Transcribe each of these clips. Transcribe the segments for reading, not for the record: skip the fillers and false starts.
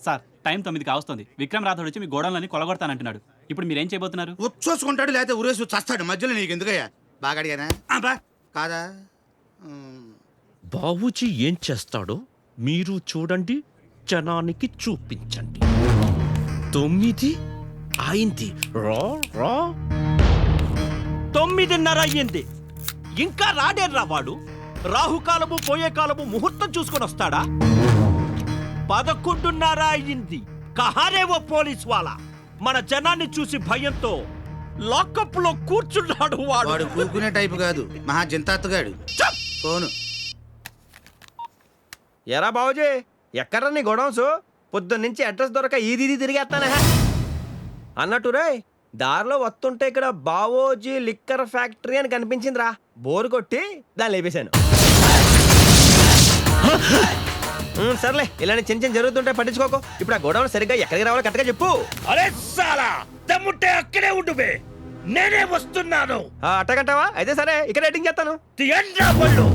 Sir time 9 కావస్తుంది. విక్రమ్ రాథోడ్ వచ్చి మీ గోడౌన్లని కొలగొడతానంటున్నాడు. ఇప్పుడు మీరేం చేయబోతున్నారు? ఉచ్చేసుకుంటాడు లేకపోతే ఊరేసి చస్తాడు. మధ్యలో నీకు ఎందుకయ్యా? బాగా అడిగానా? బా కాదా? బాబూజీ ఏం చేస్తాడో మీరు చూడండి, జనానికి చూపించండి. 9 అయింది. రా రా 9:30 అయ్యింది. ఇంకా రాడేర్రా వాడు. రాహుకాలము పోయే కాలము ముహూర్తం చూసుకొని వస్తాడా? 11:30 అయ్యింది. కహారేవో పోలీస్ వాళ్ళ మన జనాన్ని చూసి భయంతో లాకప్ లో కూర్చున్నాడు వాడు. వాడు కూకునే టైపు కాదు, మహా జంతాత్తుగాడు. ఫోను. ఎరా బాబుజీ, ఎక్కడ్రా నీ గొడౌన్స్? పొద్దున్నుంచి అడ్రస్ దొరక ఈది తిరిగేస్తానే అన్నట్టు రే. దారిలో వస్తుంటే ఇక్కడ బావోజీ లిక్కర్ ఫ్యాక్టరీ అని కనిపించిందిరా. బోరు కొట్టి దాన్ని లేపేశాను. సర్లే, ఇలాంటి చిన్న చిన్న జరుగుతుంటే పట్టించుకోకు. ఇప్పుడు ఆ గొడవలు సరిగ్గా ఎక్కడికి రావాలో కరెక్ట్గా చెప్పు. అరే సాలా, దమ్ముంటే అక్కడే ఉండువే, నేనే వస్తున్నాను. అట్టగంటావా? అయితే సరే, ఇక్కడ రేటింగ్ చేస్తాను. తీయండ్రా బళ్ళు.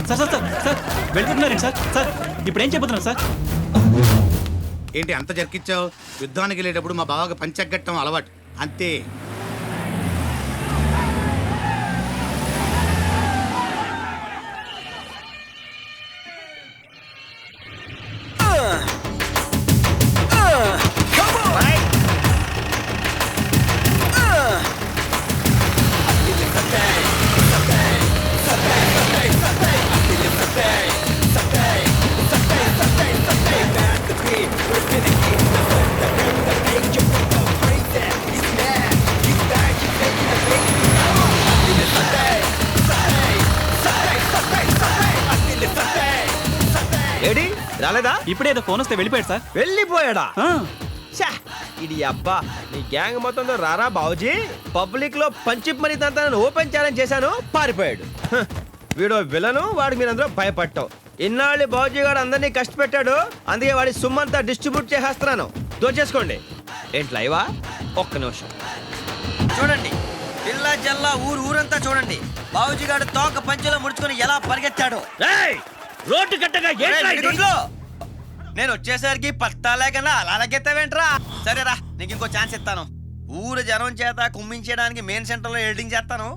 సార్ సార్ సార్ సార్ వెళ్ళిపోతున్నారండి సార్. సార్ ఇప్పుడు ఏం చెబుతున్నారు సార్? ఏంటి అంత జరికిచ్చావు? యుద్ధానికి వెళ్ళేటప్పుడు మా బావకి పంచగట్టం అలవాటు అంతే. ఏడి రాలేదా? ఇప్పుడేదో ఫోన్ వస్తే వెళ్ళిపోయాడు సార్. వెళ్ళిపోయాడా? ఆ, ఛా, ఇది అబ్బా నీ గ్యాంగ్ మొత్తంతో రారా బావుజీ. పబ్లిక్ లో పంచిప్ మనీ తంతాను ఓపెన్ ఛాలెంజ్ చేశాను, పారిపోయాడు. హ, వీడో విలను, వాడు మీరందరూ భయపడటం. ఇన్నాళ్ళు బావుజీ గారు అందరినీ కష్టపెట్టాడు, అందుకే వాడి సుమ్మంతా డిస్ట్రిబ్యూట్ చేసేస్తున్నాను. దోచేసుకోండి. ఏంటి లైవా? ఒక్క నిమిషం చూడండి, పిల్ల జల్లా ఊరంతా చూడండి. బావుజీ గారు తోక పంచెలో ముడుచుకొని ఎలా పరిగెత్తాడో. ఏయ్, రోడ్డు కట్టగా ఏంట్రా ఇది? గుడ్లు, నేను వచ్చేసరికి పత్తా లేకన్నా అలా లెక్కెత్తావేంట్రా? సరేరా, నీకు ఇంకో ఛాన్స్ ఇస్తాను. ఊరు జనం చేత కుమ్మించడానికి మెయిన్ సెంటర్ లో ఎడిటింగ్ చేస్తాను.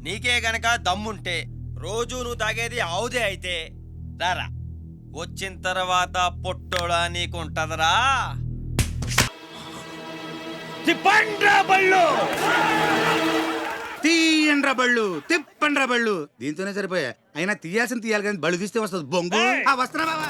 నీకే గనక దమ్ముంటే రోజు నువ్వు తాగేది ఆవుదే అయితే రారా. వచ్చిన తర్వాత పొట్టోడా నీకుంటదరా. తిప్పండ్రా బళ్ళు. తీయండ్రా బళ్ళు, తిప్పండ్రా బళ్ళు. దీంతోనే సరిపోయా. అయినా తీయాల్సిన తీయాలి కానీ బళ్ళు తీస్తే వస్తుంది బొంగు. ఏయ్! వస్తున్నా బావా.